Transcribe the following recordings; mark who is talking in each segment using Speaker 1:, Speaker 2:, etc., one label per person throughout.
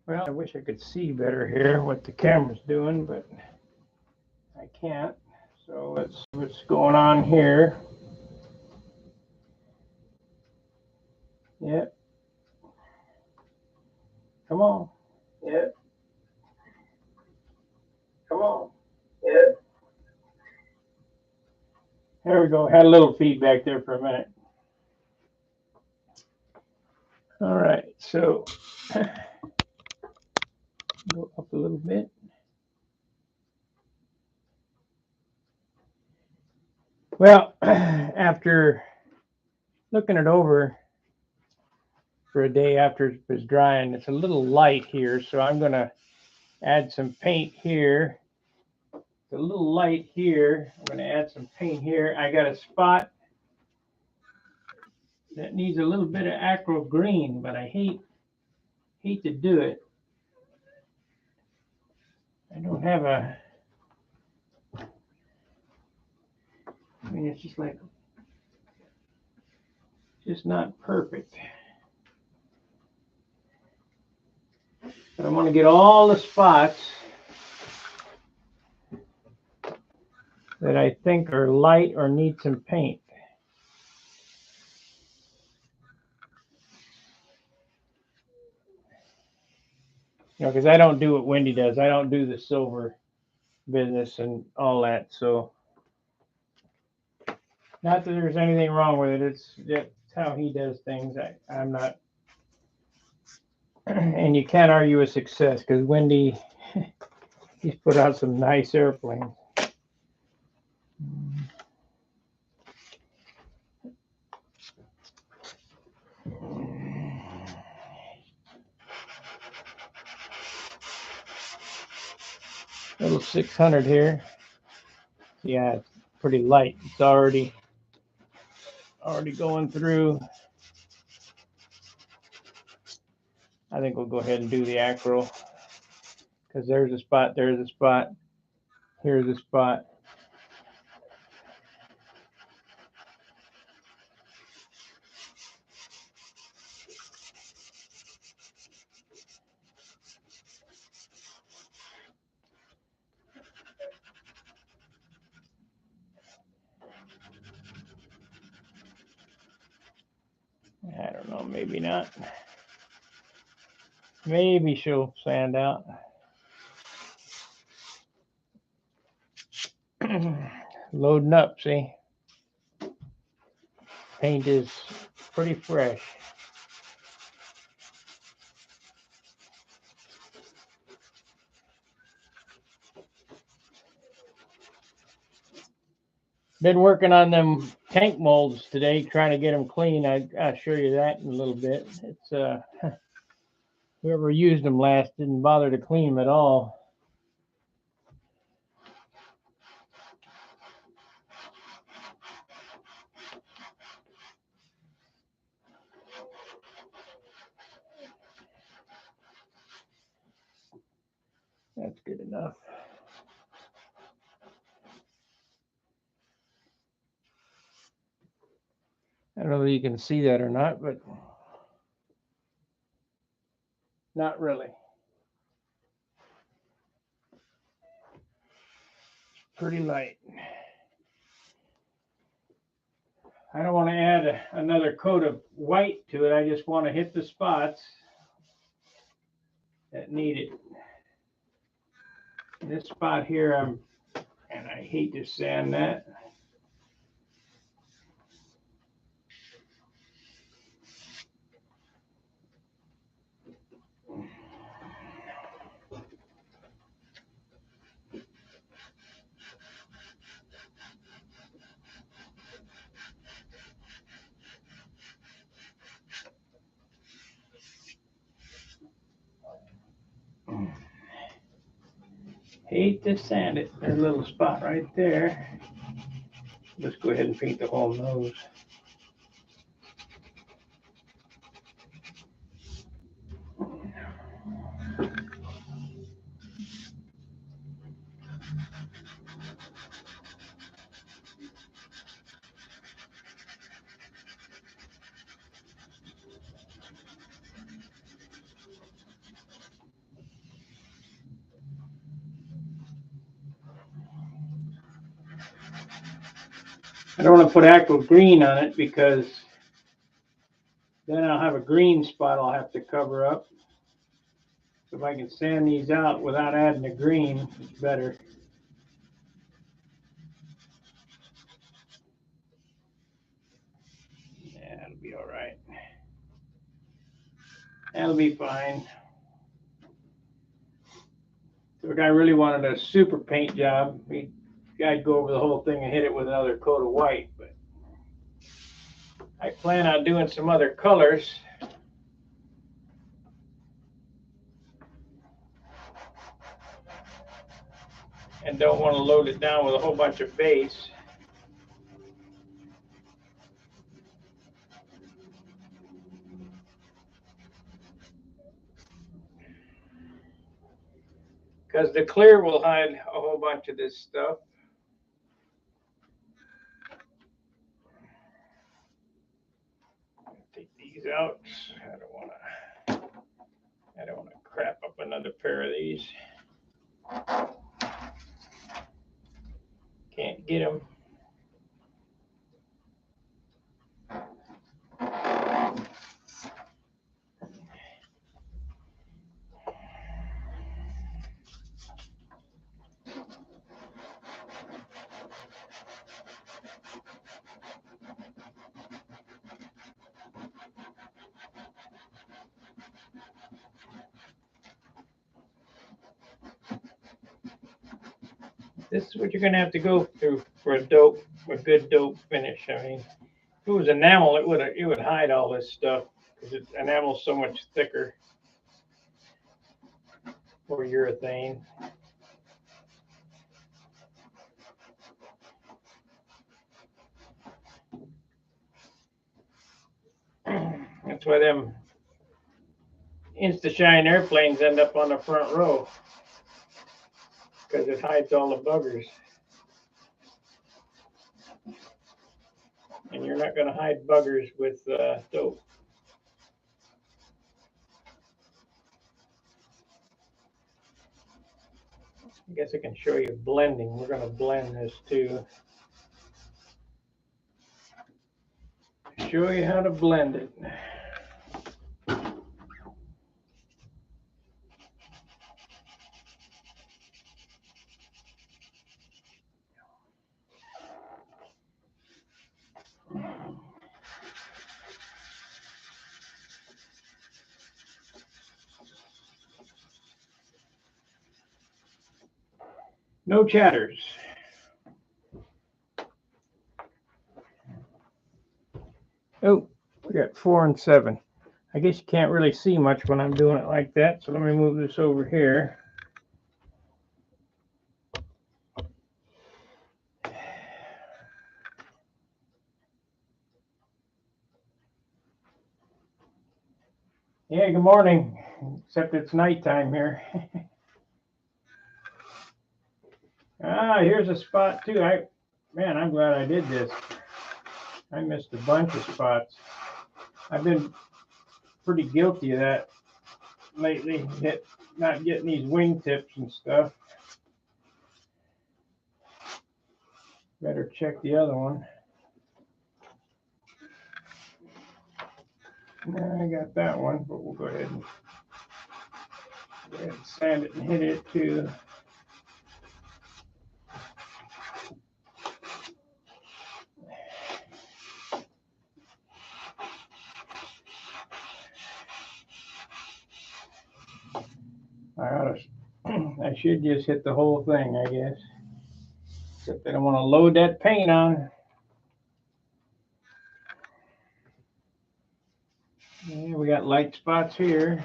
Speaker 1: Well, I wish I could see better here what the camera's doing, but I can't. So let's see what's going on here. Yeah. Come on. Yeah. Come on. Yeah. There we go. Had a little feedback there for a minute. All right. So go up a little bit. Well, after looking it over for a day after it was drying, it's a little light here, so I'm going to add some paint here. It's a little light here. I'm going to add some paint here. I got a spot that needs a little bit of acro green, but I hate to do it. I don't have a, I mean, it's just like, just not perfect. But I want to get all the spots that I think are light or need some paint. You know, because I don't do what Wendy does. I don't do the silver business and all that. So, not that there's anything wrong with it. It's how he does things. I'm not. And you can't argue with success because Wendy, he's put out some nice airplanes. Little 600 here. Yeah, it's pretty light. It's already going through. I think we'll go ahead and do the acro because there's a spot, there's a spot, here's a spot. I don't know, maybe not. Maybe she'll sand out. Loading up, see? Paint is pretty fresh. Been working on them tank molds today, trying to get them clean. I'll show you that in a little bit. It's whoever used them last didn't bother to clean them at all. That's good enough. I don't know if you can see that or not, but not really. Pretty light. I don't want to add another coat of white to it. I just want to hit the spots that need it. This spot here, and I hate to sand that. Hate to sand it. There's a little spot right there. Let's go ahead and paint the whole nose. I don't want to put aqua green on it because then I'll have a green spot I'll have to cover up. So if I can sand these out without adding the green, it's better. Yeah, that'll be all right. That'll be fine. So if I really wanted a super paint job, I'd go over the whole thing and hit it with another coat of white. But I plan on doing some other colors. And don't want to load it down with a whole bunch of base. Because the clear will hide a whole bunch of this stuff. Take these out. I don't want to crap up another pair of these. Can't get them. This is what you're going to have to go through for a good dope finish. I mean, if it was enamel, it would hide all this stuff because enamel's so much thicker, or urethane. That's why them Insta-Shine airplanes end up on the front row, because it hides all the buggers. And you're not going to hide buggers with dope. I guess I can show you blending. We're going to blend this too. Show you how to blend it. No chatters. Oh, we got 4 and 7. I guess you can't really see much when I'm doing it like that, so let me move this over here. Yeah, good morning, except it's nighttime here. Here's a spot too. Man, I'm glad I did this. I missed a bunch of spots. I've been pretty guilty of that lately, not getting these wingtips and stuff. Better check the other one. I got that one, but we'll go ahead and sand it and hit it too. I should just hit the whole thing, I guess. Except I don't want to load that paint on. Yeah, we got light spots here.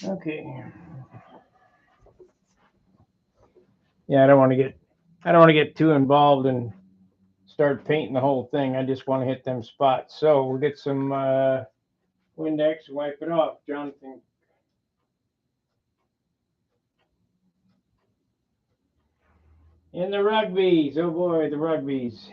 Speaker 1: Okay. Yeah, I don't want to get too involved and start painting the whole thing. I just want to hit them spots. So we'll get some Windex and wipe it off, Jonathan. In the rugbies. Oh boy, the rugbies.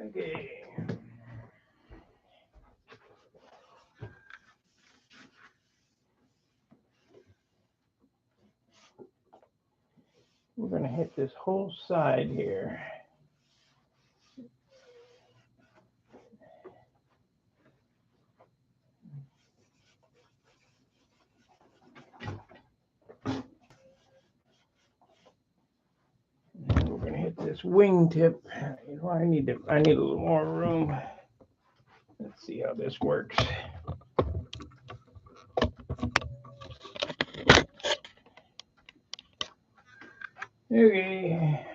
Speaker 1: Okay. We're going to hit this whole side here. And we're going to hit this wingtip. I need a little more room. Let's see how this works. Okay.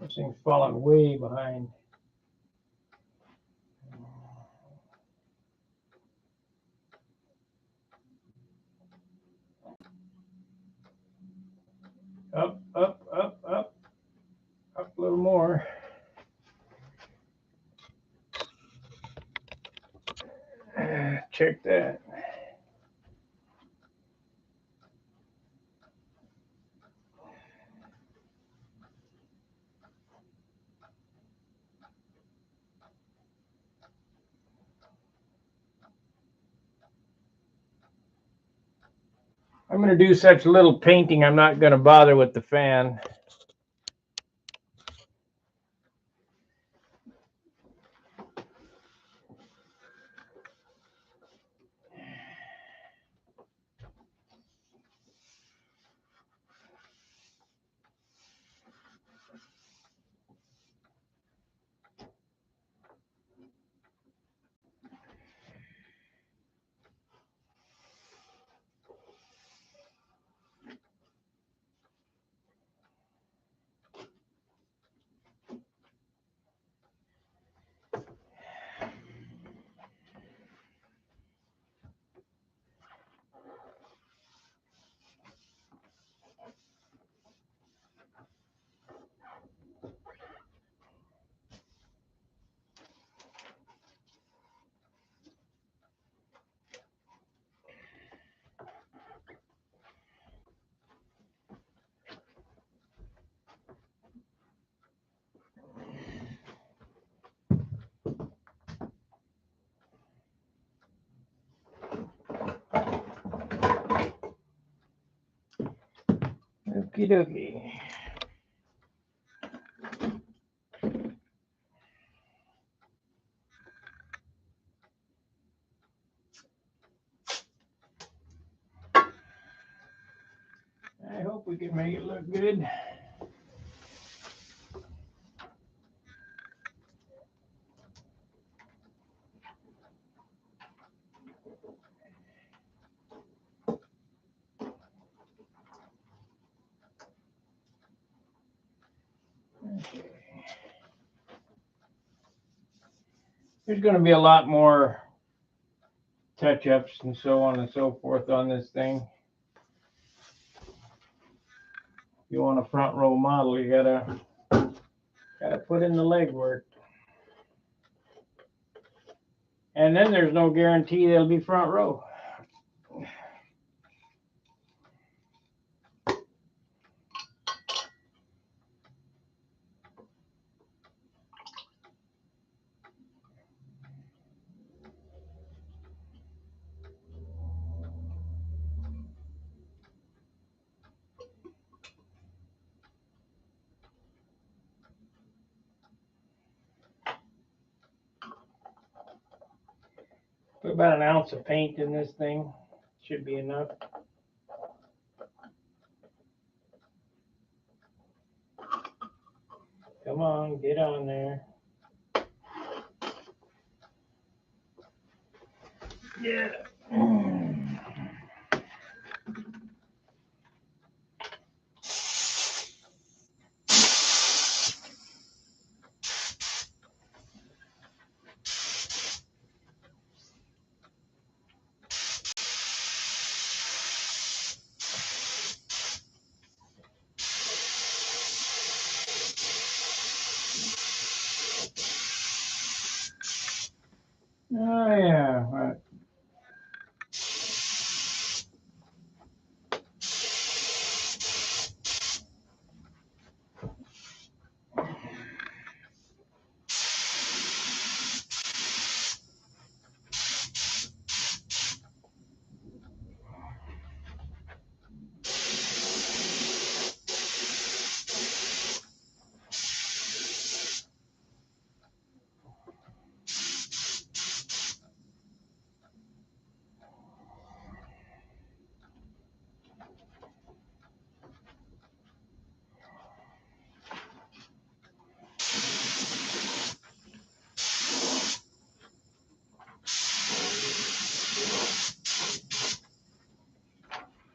Speaker 1: This thing's falling way behind. Up, up, up, up. Up a little more. Check that. I'm going to do such little painting, I'm not going to bother with the fan. Okie dokie. I hope we can make it look good. Okay. There's going to be a lot more touch-ups and so on and so forth on this thing. If you want a front row model, you gotta put in the legwork. And then there's no guarantee they'll be front row. Put about an ounce of paint in this thing. Should be enough. Come on, get on there. Yeah.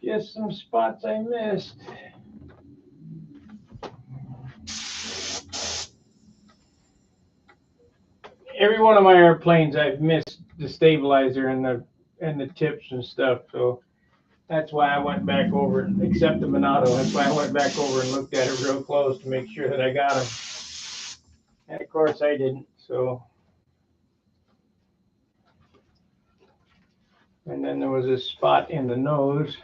Speaker 1: just some spots I missed. Every one of my airplanes I've missed the stabilizer and the tips and stuff, so that's why I went back over, except the Monado, that's why I went back over and looked at it real close to make sure that I got them. And of course I didn't, so. And then there was this spot in the nose.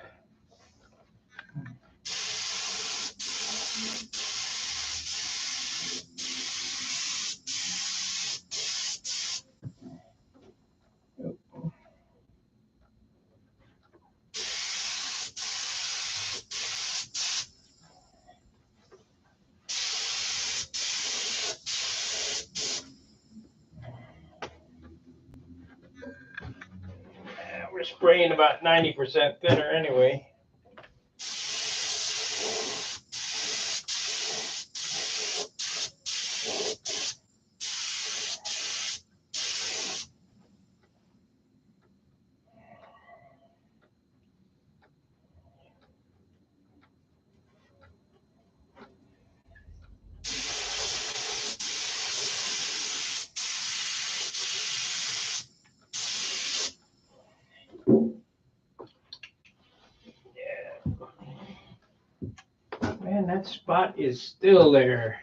Speaker 1: We're spraying about 90% thinner anyway. Man, that spot is still there.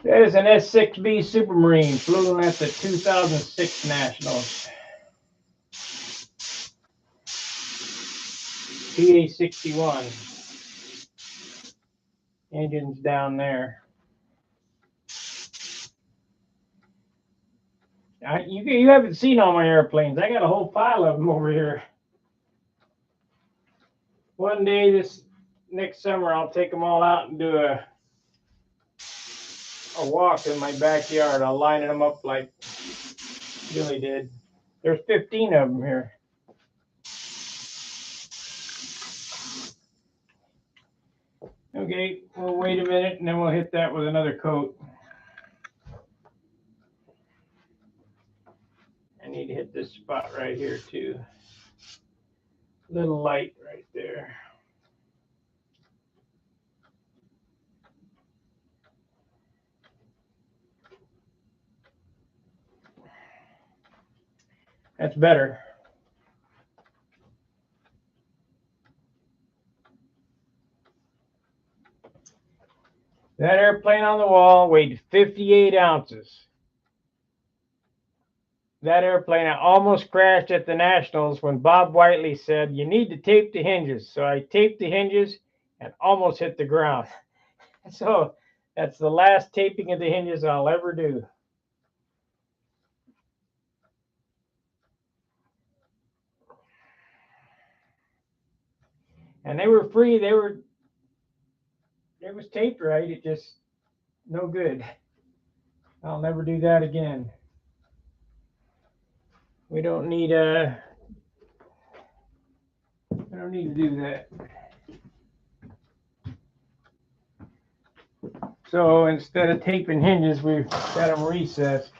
Speaker 1: That is an S6B Supermarine, flew at the 2006 Nationals. PA61. Engine's down there. You haven't seen all my airplanes. I got a whole pile of them over here. One day this next summer, I'll take them all out and do a walk in my backyard. I'll line them up like Billy did. There's 15 of them here. Okay, we'll wait a minute and then we'll hit that with another coat. I need to hit this spot right here too. Little light right there. That's better. That airplane on the wall weighed 58 ounces. That airplane, I almost crashed at the Nationals when Bob Whiteley said, "You need to tape the hinges." So I taped the hinges and almost hit the ground. So that's the last taping of the hinges I'll ever do. And they were free. It was taped right. It just no good. I'll never do that again. We don't need I don't need to do that. So instead of taping hinges, we've got them recessed.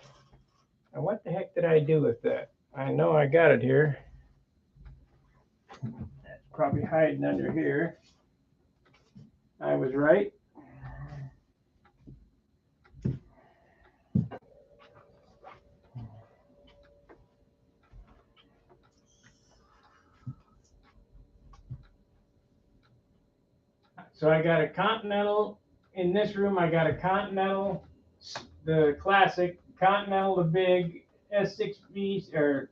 Speaker 1: And what the heck did I do with that? I know I got it here. That's probably hiding under here. I was right. So I got a Continental. In this room, I got a Continental, the classic, Continental, the big, S6B, or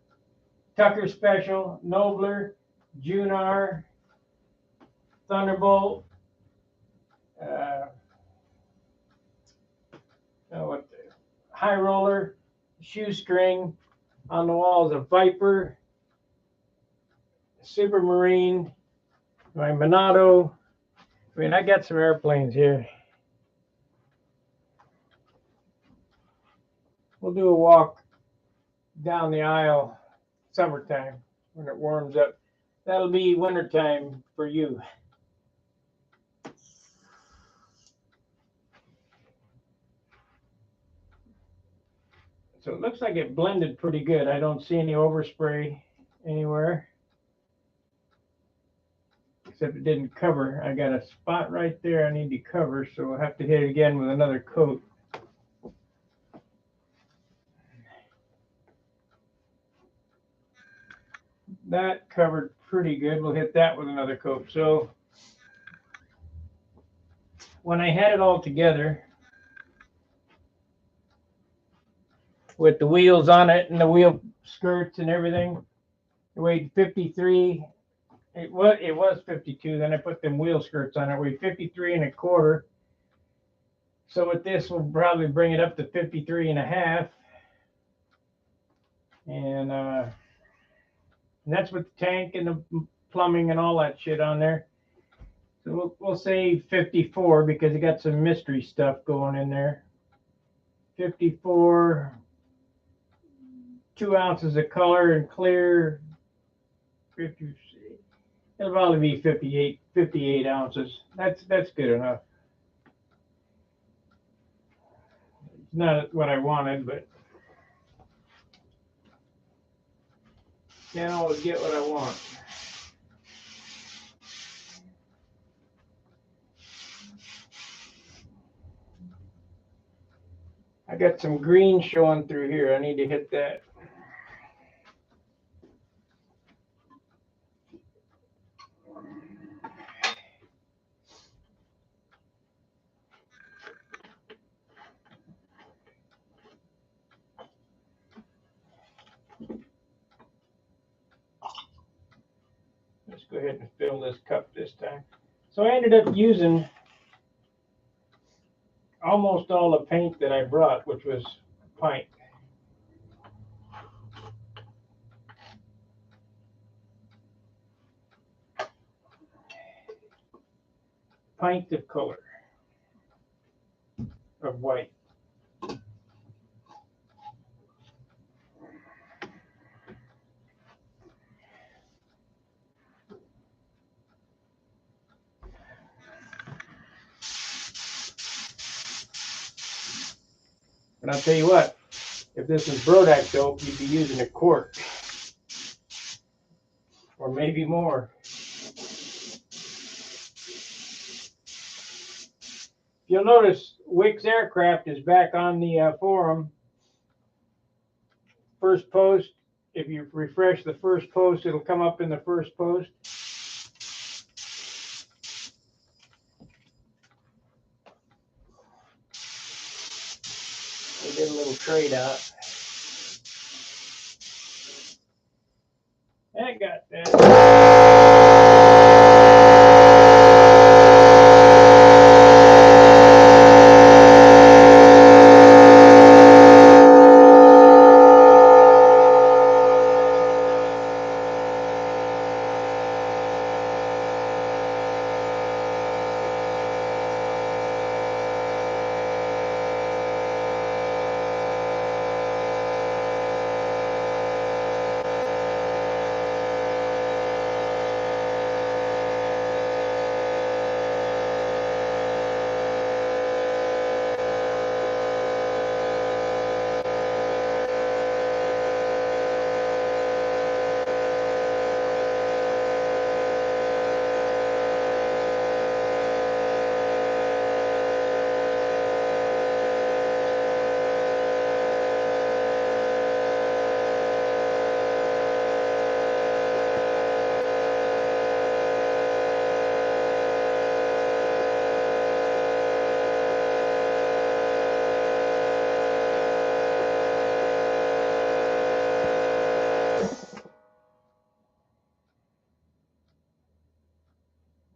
Speaker 1: Tucker Special, Nobler, Junar, Thunderbolt, High Roller, Shoestring. On the wall is a Viper, Supermarine, my Monado. I mean, I got some airplanes here. We'll do a walk down the aisle summertime. when it warms up. That'll be wintertime for you. So it looks like it blended pretty good. I don't see any overspray anywhere, except it didn't cover. I got a spot right there I need to cover, so we'll have to hit it again with another coat. That covered pretty good. We'll hit that with another coat. So when I had it all together with the wheels on it and the wheel skirts and everything, it weighed 53. It was 52. Then I put them wheel skirts on it. It weighed 53 and a quarter. So with this, we'll probably bring it up to 53 and a half. And that's with the tank and the plumbing and all that shit on there. So we'll say 54 because it got some mystery stuff going in there. 54, 2 ounces of color and clear. 50, it'll probably be 58 ounces. That's good enough. It's not what I wanted, but can't always get what I want. I got some green showing through here. I need to hit that. Let's go ahead and fill this cup this time. So I ended up using almost all the paint that I brought, which was pint. Pint of color of white. And I'll tell you what, if this was Brodak dope, you'd be using a quart. Or maybe more. You'll notice Wick's Aircraft is back on the forum. First post, if you refresh the first post, it'll come up in the first post. We did a little trade out. I got that.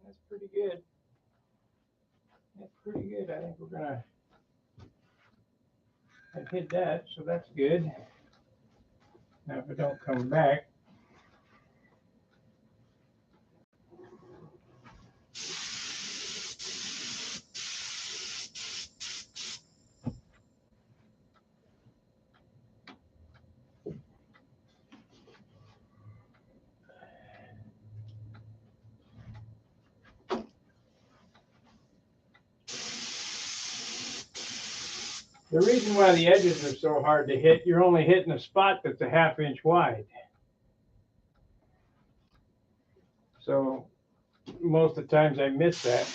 Speaker 1: That's pretty good. That's pretty good. I think we're gonna hit that, so that's good. Now if it don't come back. The reason why the edges are so hard to hit, you're only hitting a spot that's a 1/2 inch wide. So most of the times I miss that.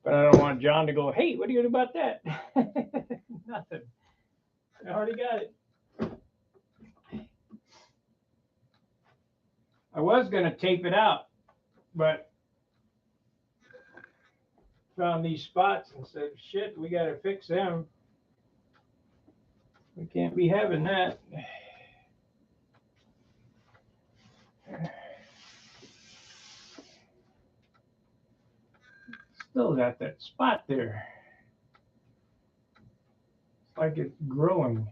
Speaker 1: But I don't want John to go, hey, what do you do about that? Nothing. I already got it. I was going to tape it out, but found these spots and said, shit, we got to fix them. We can't be having that. Still got that spot there. It's like it's growing.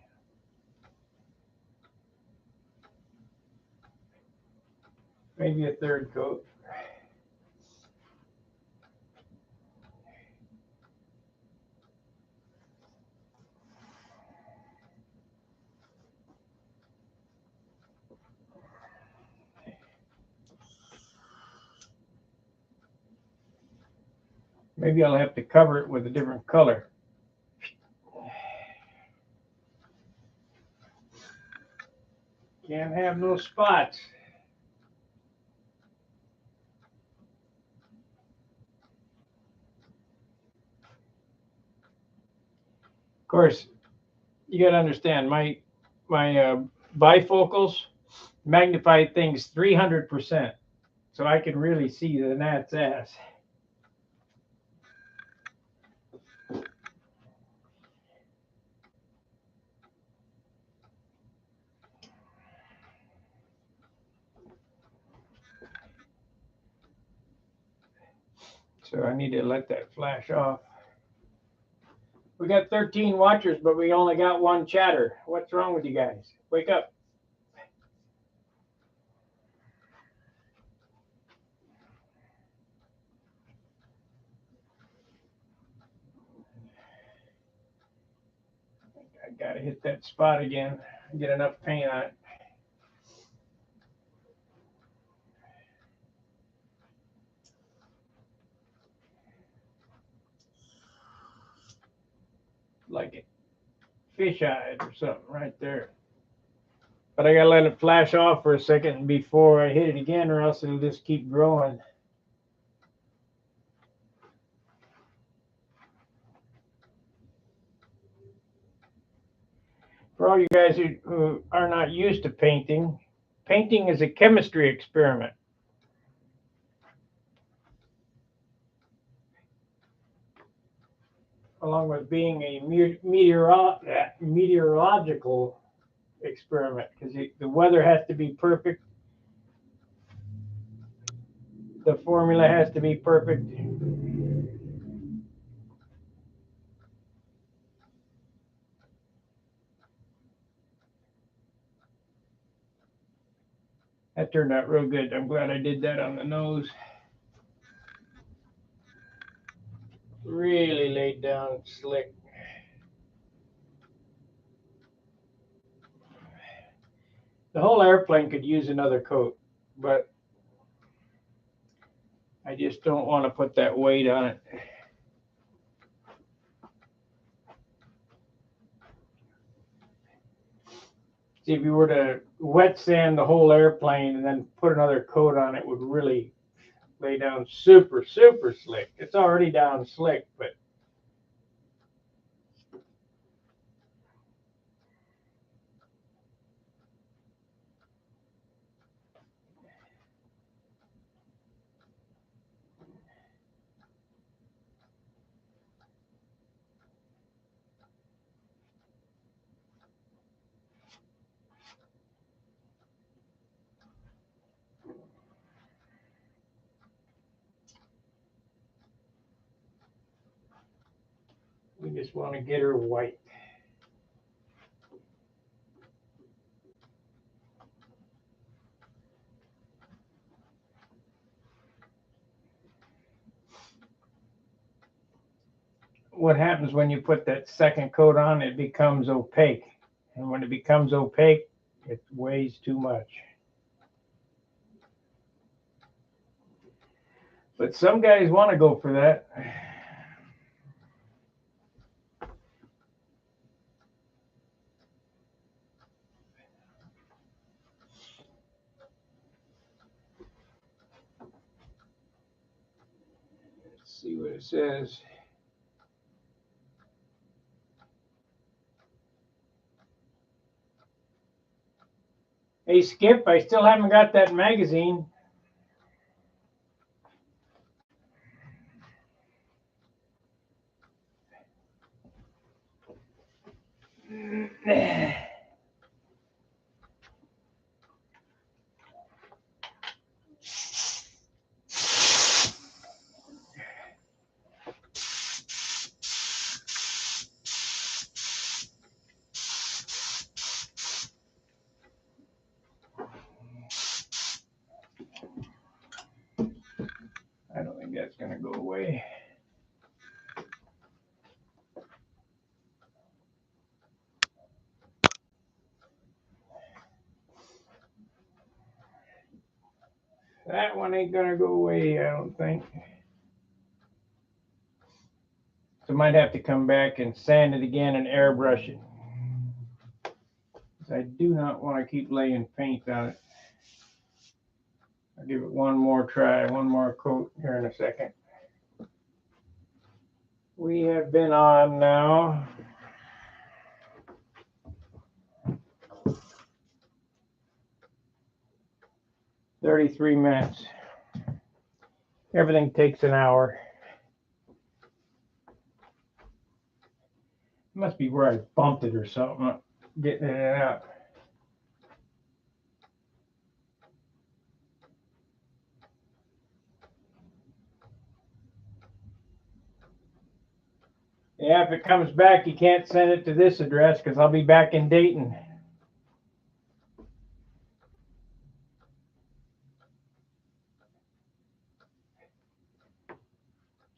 Speaker 1: Maybe a third coat. Maybe I'll have to cover it with a different color. Can't have no spots. Of course, you got to understand my bifocals magnify things 300%, so I can really see the gnat's ass. So I need to let that flash off. We got 13 watchers, but we only got one chatter. What's wrong with you guys? Wake up. I gotta hit that spot again and get enough paint on it. Like it fish-eyed or something right there. But I gotta let it flash off for a second before I hit it again, or else it'll just keep growing. For all you guys who are not used to painting, painting is a chemistry experiment. Along with being a meteorological experiment, because the weather has to be perfect, the formula has to be perfect. That turned out real good. I'm glad I did that on the nose. Really laid down slick. The whole airplane could use another coat, but I just don't want to put that weight on it. See, if you were to wet sand the whole airplane and then put another coat on it, would really lay down super, super slick. It's already down slick, but we just want to get her white. what happens when you put that second coat on, it becomes opaque. And when it becomes opaque, it weighs too much. But some guys want to go for that. Let's see what it says. Hey, Skip, I still haven't got that magazine. I don't think that's going to go away. That one ain't going to go away, I don't think. So I might have to come back and sand it again and airbrush it. I do not want to keep laying paint on it. I'll give it one more try, one more coat here in a second. We have been on now 33 minutes. Everything takes an hour. It must be where I bumped it or something, getting it out. Yeah, if it comes back, you can't send it to this address because I'll be back in Dayton.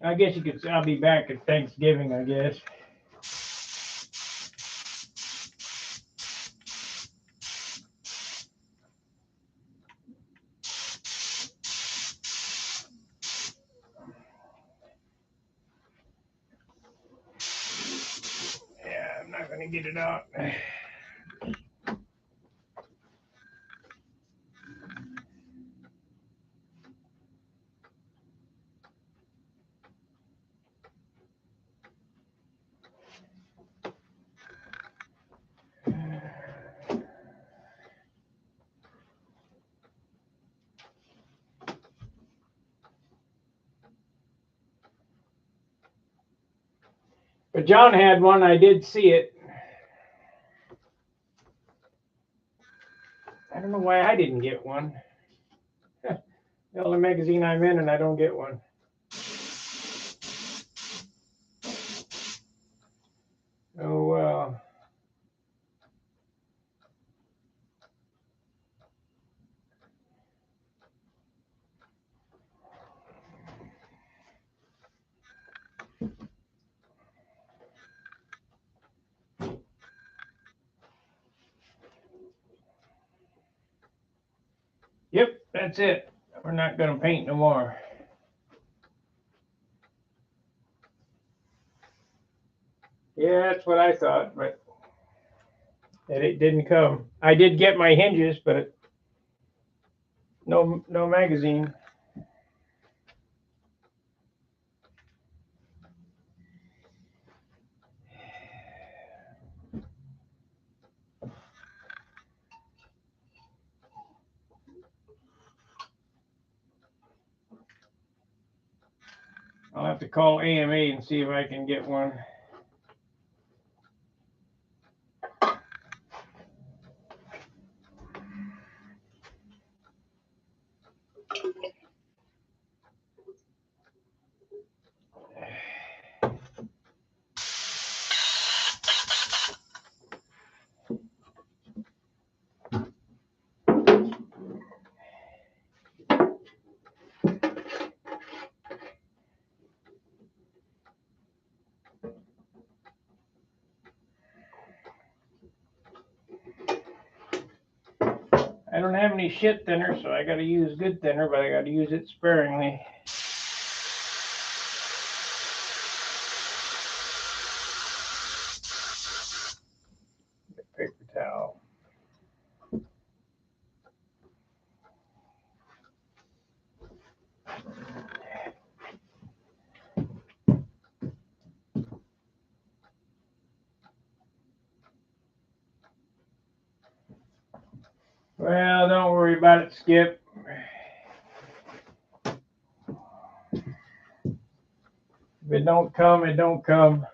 Speaker 1: I guess you could say I'll be back at Thanksgiving, I guess. Yeah, I'm not going to get it out. But John had one. I did see it. I don't know why I didn't get one. The only magazine I'm in and I don't get one. Oh, well. Yep, that's it. We're not going to paint no more. Yeah, that's what I thought, but it didn't come. I did get my hinges, but no magazine. I'll have to call AMA and see if I can get one. I don't have any shit thinner, so I got to use good thinner, but I got to use it sparingly. Paper towel. Well, don't worry about it, Skip. If it don't come, it don't come.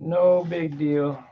Speaker 1: No big deal.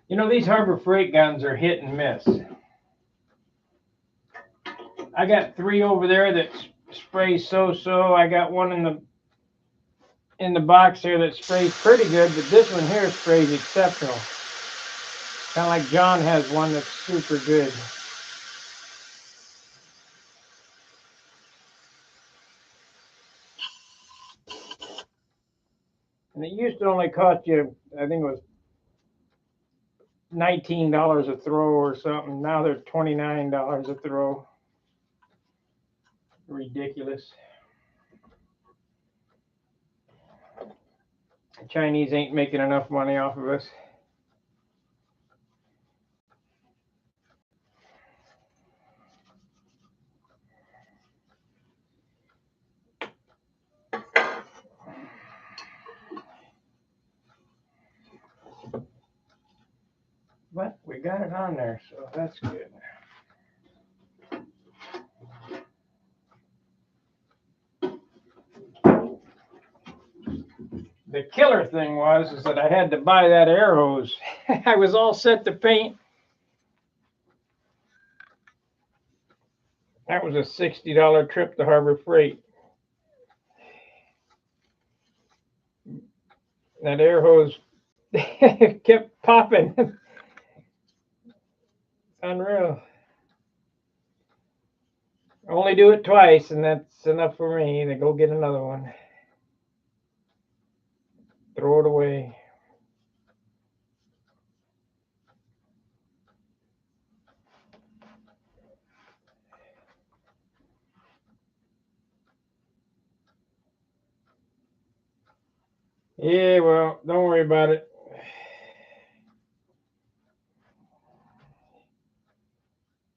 Speaker 1: You know, these Harbor Freight guns are hit and miss. I got 3 over there that spray so-so. I got one in the box here that sprays pretty good, but this one here sprays exceptional. Kind of like John has one that's super good. And it used to only cost you, I think it was $19 a throw or something. Now they're $29 a throw. Ridiculous. The Chinese ain't making enough money off of us. But we got it on there, so that's good. The killer thing is that I had to buy that air hose. I was all set to paint. That was a $60 trip to Harbor Freight. That air hose kept popping. Unreal. Only do it twice, and that's enough for me to go get another one. Throw it away. Yeah, well, don't worry about it.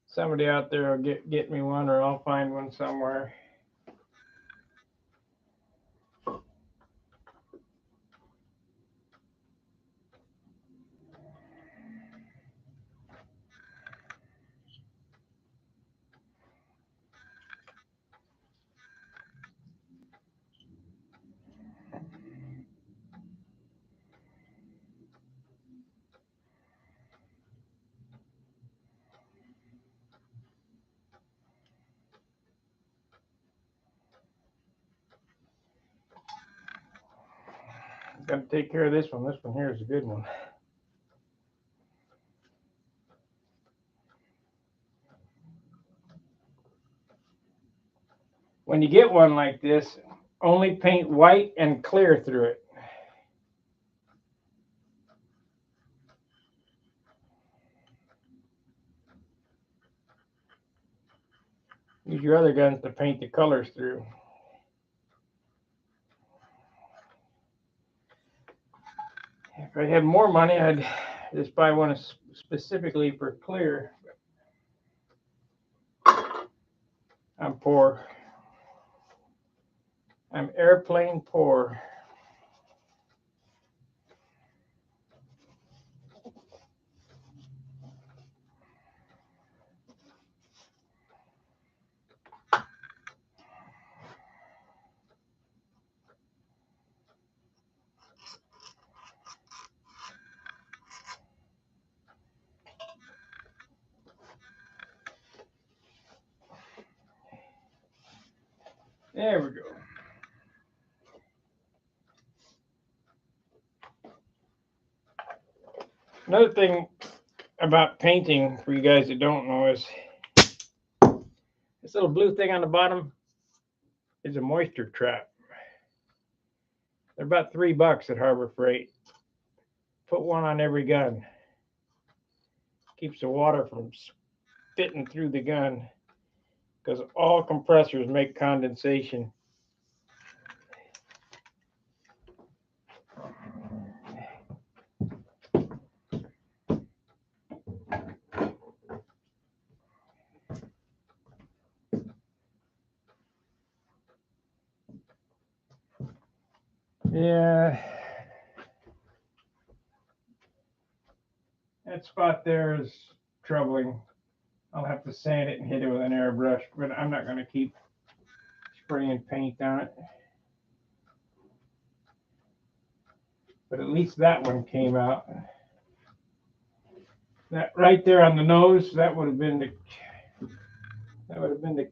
Speaker 1: Somebody out there will get me one, or I'll find one somewhere. Got to take care of this one. This one here is a good one. When you get one like this, only paint white and clear through it. Use your other guns to paint the colors through. If I had more money, I'd just buy one specifically for clear. I'm poor. I'm airplane poor. There we go. Another thing about painting, for you guys that don't know, is this little blue thing on the bottom is a moisture trap. They're about $3 at Harbor Freight. Put one on every gun. Keeps the water from spitting through the gun, because all compressors make condensation. Yeah, that spot there is troubling. I'll have to sand it and hit it with an airbrush, but I'm not going to keep spraying paint on it. But at least that one came out. That right there on the nose, that would have been the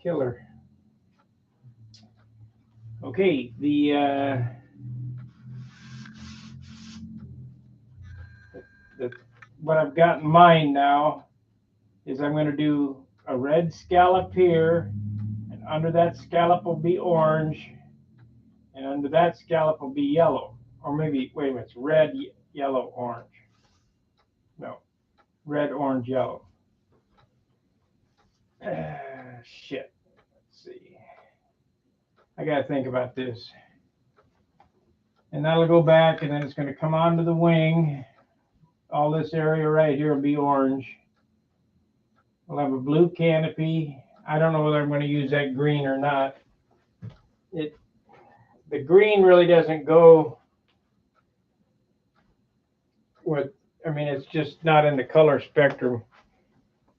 Speaker 1: killer. Okay, what I've got in mind now is I'm going to do a red scallop here, and under that scallop will be orange, and under that scallop will be yellow. Or maybe, wait a minute, it's red, yellow, orange. No, red, orange, yellow. Shit. Let's see. I got to think about this. And that'll go back, and then it's going to come onto the wing. All this area right here will be orange. We'll have a blue canopy. I don't know whether I'm going to use that green or not. The green really doesn't go with, I mean, it's just not in the color spectrum.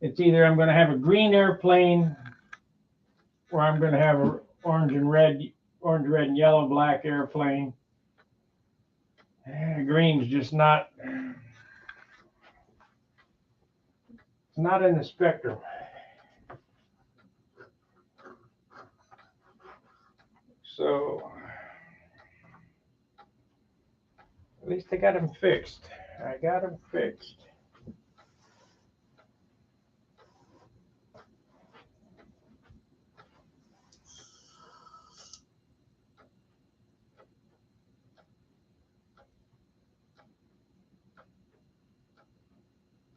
Speaker 1: It's either I'm going to have a green airplane, or I'm going to have an orange, red, and yellow, black airplane. Green's just not in the spectrum. So at least I got them fixed.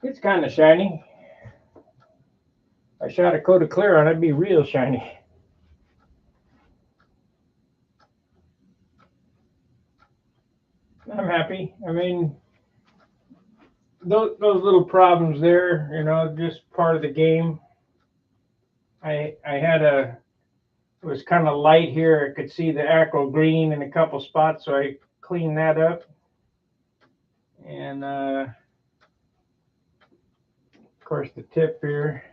Speaker 1: It's kind of shiny. I shot a coat of clear on it, it'd be real shiny. I'm happy. I mean, those little problems there, just part of the game. I had it was kind of light here. I could see the acryl green in a couple spots, so I cleaned that up. And of course, the tip here,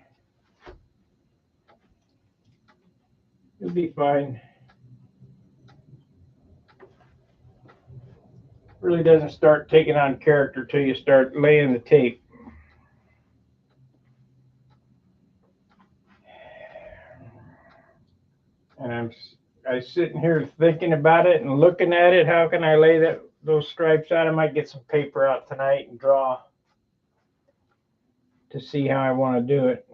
Speaker 1: it'll be fine. Really doesn't start taking on character till you start laying the tape. And I'm sitting here thinking about it and looking at it. How can I lay those stripes out? I might get some paper out tonight and draw to see how I want to do it.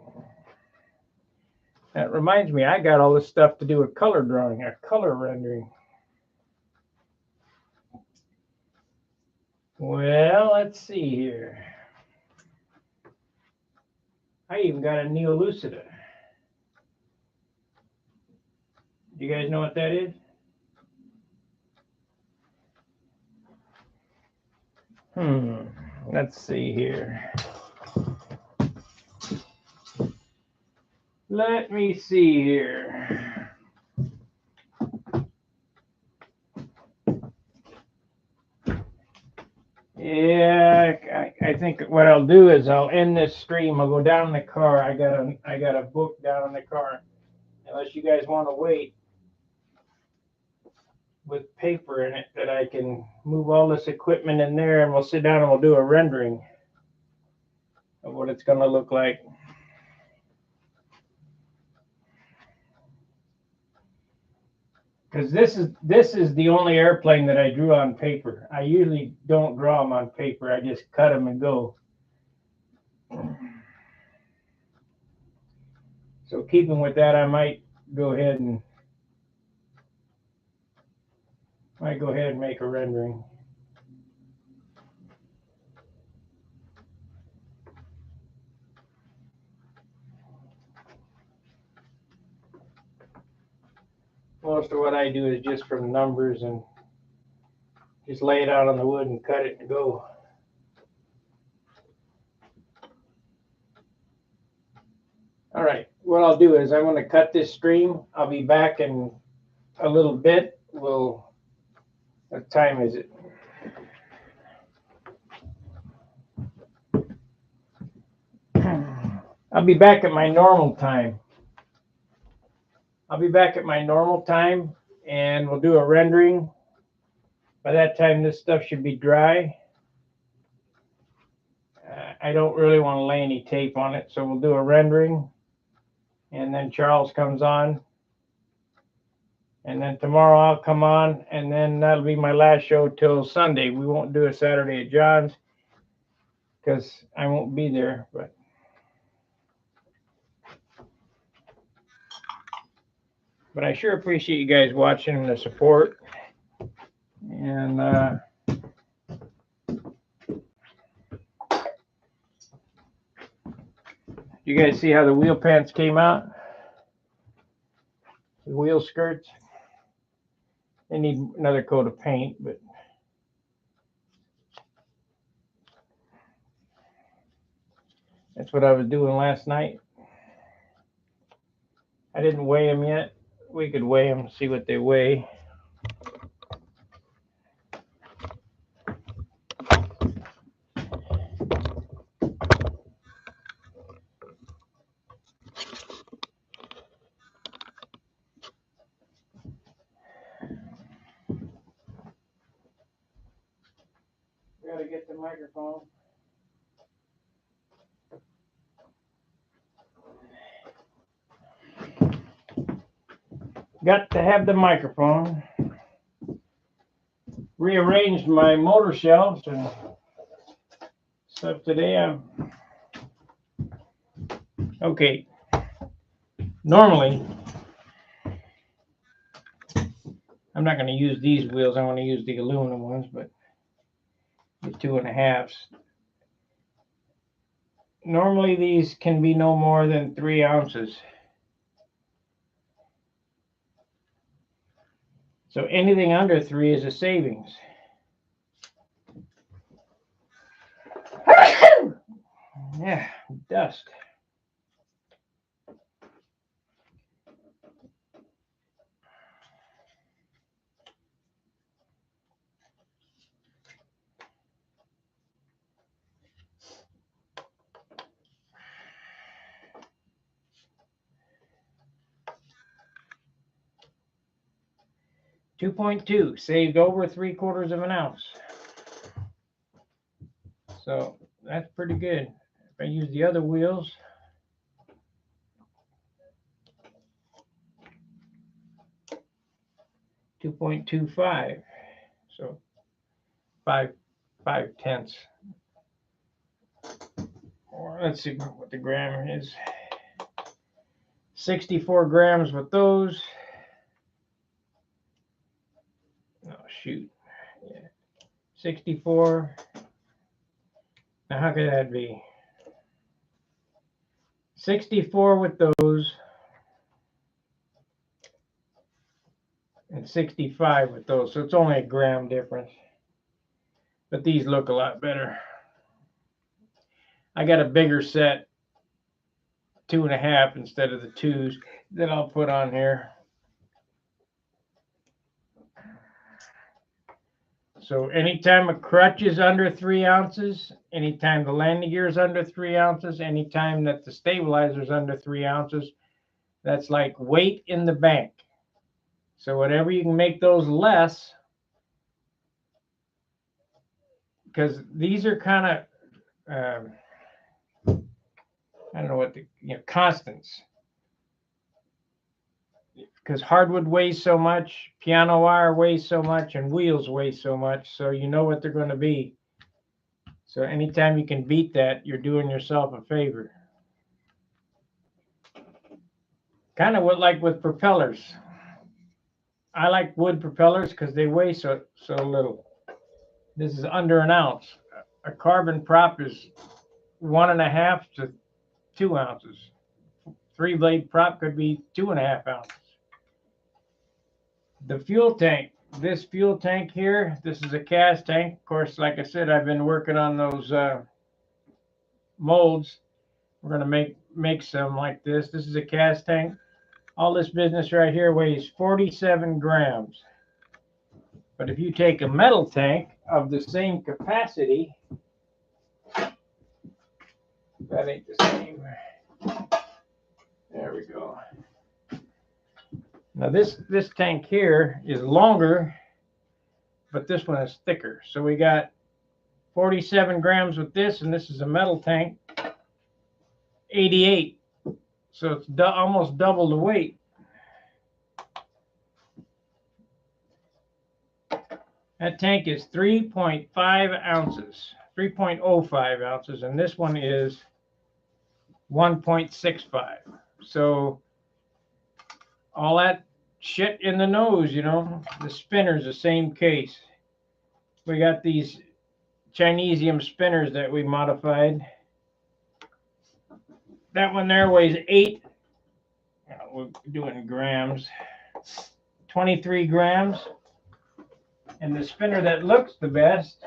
Speaker 1: That reminds me, I got all this stuff to do a color drawing, a color rendering. Well, let's see here. I even got a Neolucida. Do you guys know what that is? Let's see here. Let me see here. Yeah, I think what I'll do is I'll end this stream. I'll go down in the car. I got a book down in the car. Unless you guys want to wait, with paper in it, that I can move all this equipment in there, and we'll sit down and we'll do a rendering of what it's going to look like. because this is the only airplane that I drew on paper. I usually don't draw them on paper. I just cut them and go. So keeping with that, I might go ahead and make a rendering. Most of what I do is just from numbers and just lay it out on the wood and cut it and go. All right, what I'll do is I'm going to cut this stream. I'll be back in a little bit. What time is it? I'll be back at my normal time. And we'll do a rendering. By that time, this stuff should be dry. I don't really want to lay any tape on it, so we'll do a rendering. And then Charles comes on. And then tomorrow I'll come on, and then that'll be my last show till Sunday. We won't do a Saturday at John's because I won't be there. But I sure appreciate you guys watching and the support. And you guys see how the wheel pants came out? The wheel skirts. They need another coat of paint, but that's what I was doing last night. I didn't weigh them yet. We could weigh them, see what they weigh. Gotta get the microphone. Got to have the microphone. Rearranged my motor shelves and stuff today. Okay. Normally, I'm not going to use these wheels. I'm going to use the aluminum ones, but the 2.5s. Normally, these can be no more than 3 ounces. So anything under 3 is a savings. Yeah, dust. .2 saved over 3/4 of an ounce. So that's pretty good. If I use the other wheels, .25, so 5/10. Or let's see what the gram is. 64 grams with those. Oh shoot, yeah, 64. Now how could that be? 64 with those. And 65 with those, so it's only a gram difference. But these look a lot better. I got a bigger set, 2.5 instead of the 2s that I'll put on here. So anytime a crutch is under 3 ounces, anytime the landing gear is under 3 ounces, anytime that the stabilizer is under 3 ounces, that's like weight in the bank. So whatever you can make those less, because these are kind of, I don't know what the, constants. because hardwood weighs so much, piano wire weighs so much, and wheels weigh so much, so you know what they're going to be. So anytime you can beat that, you're doing yourself a favor. Kind of what like with propellers. I like wood propellers because they weigh so little. This is under an ounce. A carbon prop is 1.5 to 2 ounces. 3-blade prop could be 2.5 ounces. The fuel tank. This fuel tank here, this is a cast tank. Of course, like I said, I've been working on those molds. We're going to make some like this. This is a cast tank. All this business right here weighs 47 grams. But if you take a metal tank of the same capacity, that ain't the same. There we go. Now this tank here is longer, but this one is thicker. So we got 47 grams with this, and this is a metal tank, 88. So it's almost double the weight. That tank is 3.5 ounces, 3.05 ounces, and this one is 1.65. So all that shit in the nose, you know, the spinner's the same case. We got these Chinesium spinners that we modified. That one there weighs 8. We're doing grams. 23 grams. And the spinner that looks the best,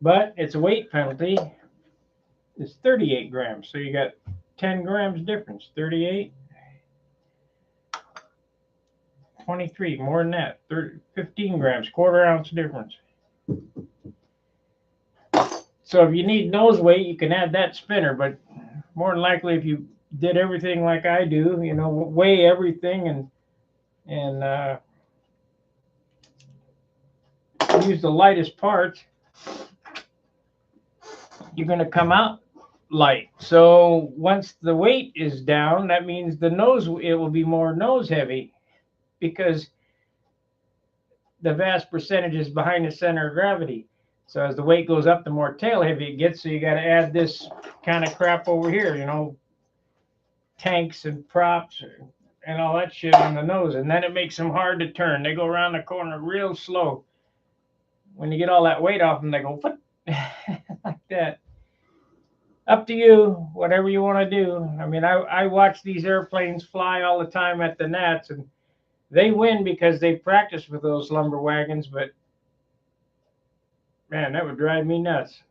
Speaker 1: but it's a weight penalty, is 38 grams. So you got 10 grams difference. 38, 23, more than that. 15 grams, 1/4 ounce difference. So if you need nose weight, you can add that spinner, but more than likely if you did everything like I do, you know, weigh everything and use the lightest parts, you're going to come out light. So once the weight is down, that means the nose, it will be more nose heavy because the vast percentage is behind the center of gravity. So as the weight goes up, the more tail heavy it gets. So you got to add this kind of crap over here, you know, tanks and props and all that shit on the nose. And then it makes them hard to turn. They go around the corner real slow. When you get all that weight off them, they go, what? Like that. Up to you, whatever you want to do. I mean, I watch these airplanes fly all the time at the Nats, and they win because they practice with those lumber wagons, but man, that would drive me nuts.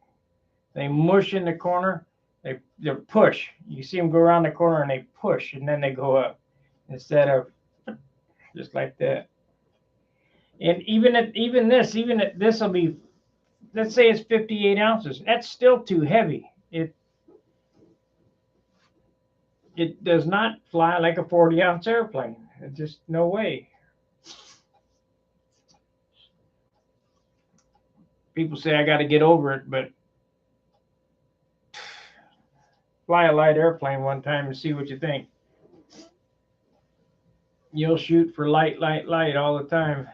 Speaker 1: They mush in the corner, they push. You see them go around the corner and they push, and then they go up instead of just like that. And even this will be, let's say it's 58 ounces. That's still too heavy. It does not fly like a 40-ounce airplane. It's just no way. People say I got to get over it, but fly a light airplane one time and see what you think. You'll shoot for light, light, light all the time.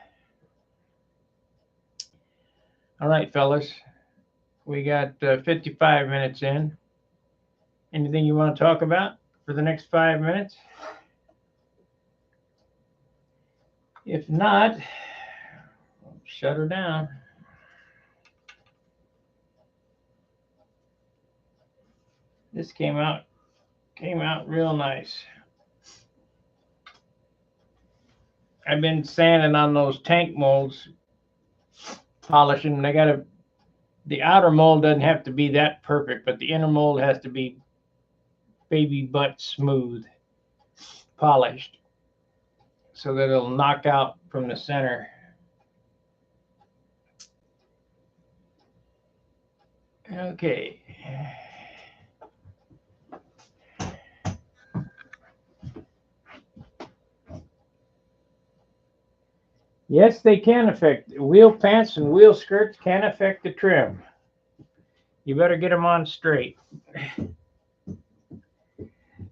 Speaker 1: All right, fellas. We got 55 minutes in. Anything you want to talk about for the next 5 minutes? If not, shut her down. This came out real nice. I've been sanding on those tank molds, polishing. The outer mold doesn't have to be that perfect, but the inner mold has to be baby butt smooth, polished, so that it'll knock out from the center. Okay. Yes, they can affect wheel pants and wheel skirts can affect the trim. You better get them on straight.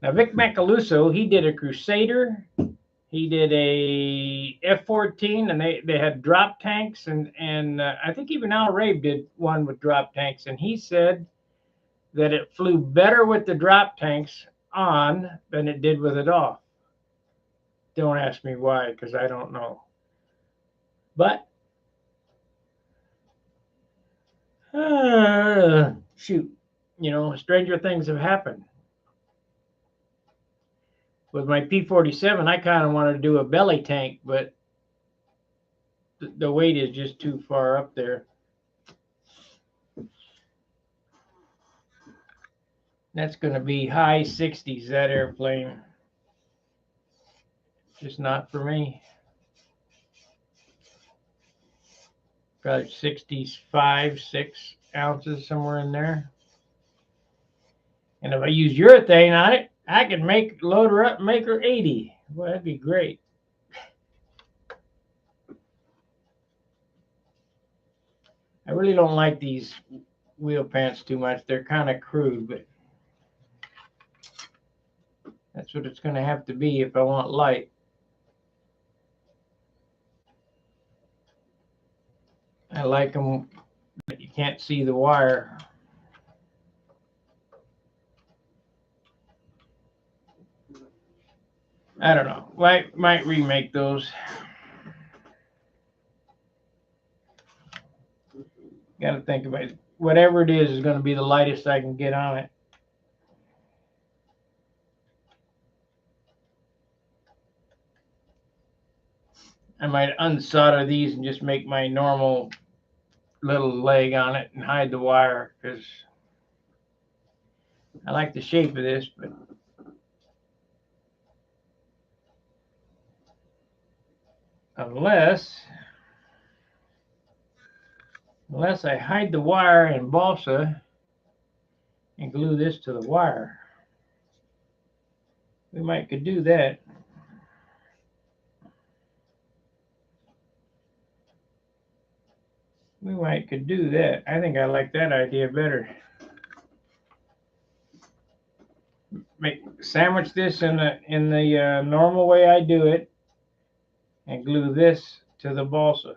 Speaker 1: Now, Vic Macaluso, he did a Crusader. He did a F-14, and they had drop tanks, and I think even Al Rabe did one with drop tanks, and he said that it flew better with the drop tanks on than it did with it off. Don't ask me why, because I don't know. But shoot, stranger things have happened. With my P-47, I kind of wanted to do a belly tank, but the weight is just too far up there. That's going to be high 60s, that airplane. Just not for me. Probably 65, 6 ounces, somewhere in there. And if I use urethane on it, I can load her up and make her 80. Well, that'd be great. I really don't like these wheel pants too much. They're kind of crude, but that's what it's going to have to be if I want light. I like them, but you can't see the wire. I don't know. Might remake those. Got to think about it. Whatever it is going to be the lightest I can get on it. I might unsolder these and just make my normal little leg on it and hide the wire, because I like the shape of this, but unless I hide the wire in balsa and glue this to the wire. We could do that. Could do that. I think I like that idea better. Sandwich this in the normal way I do it, and glue this to the balsa. Of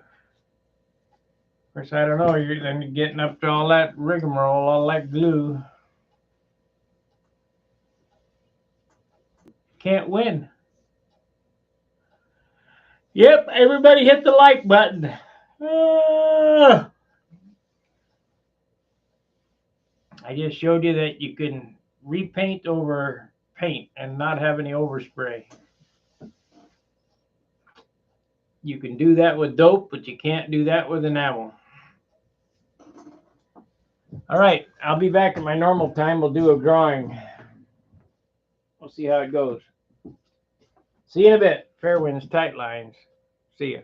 Speaker 1: course, I don't know. Then getting up to all that rigmarole, all that glue. Can't win. Yep, everybody hit the like button. I just showed you that you can repaint over paint and not have any overspray. You can do that with dope, but you can't do that with enamel. All right, I'll be back at my normal time. We'll do a drawing. We'll see how it goes. See you in a bit. Fair winds, tight lines. See ya.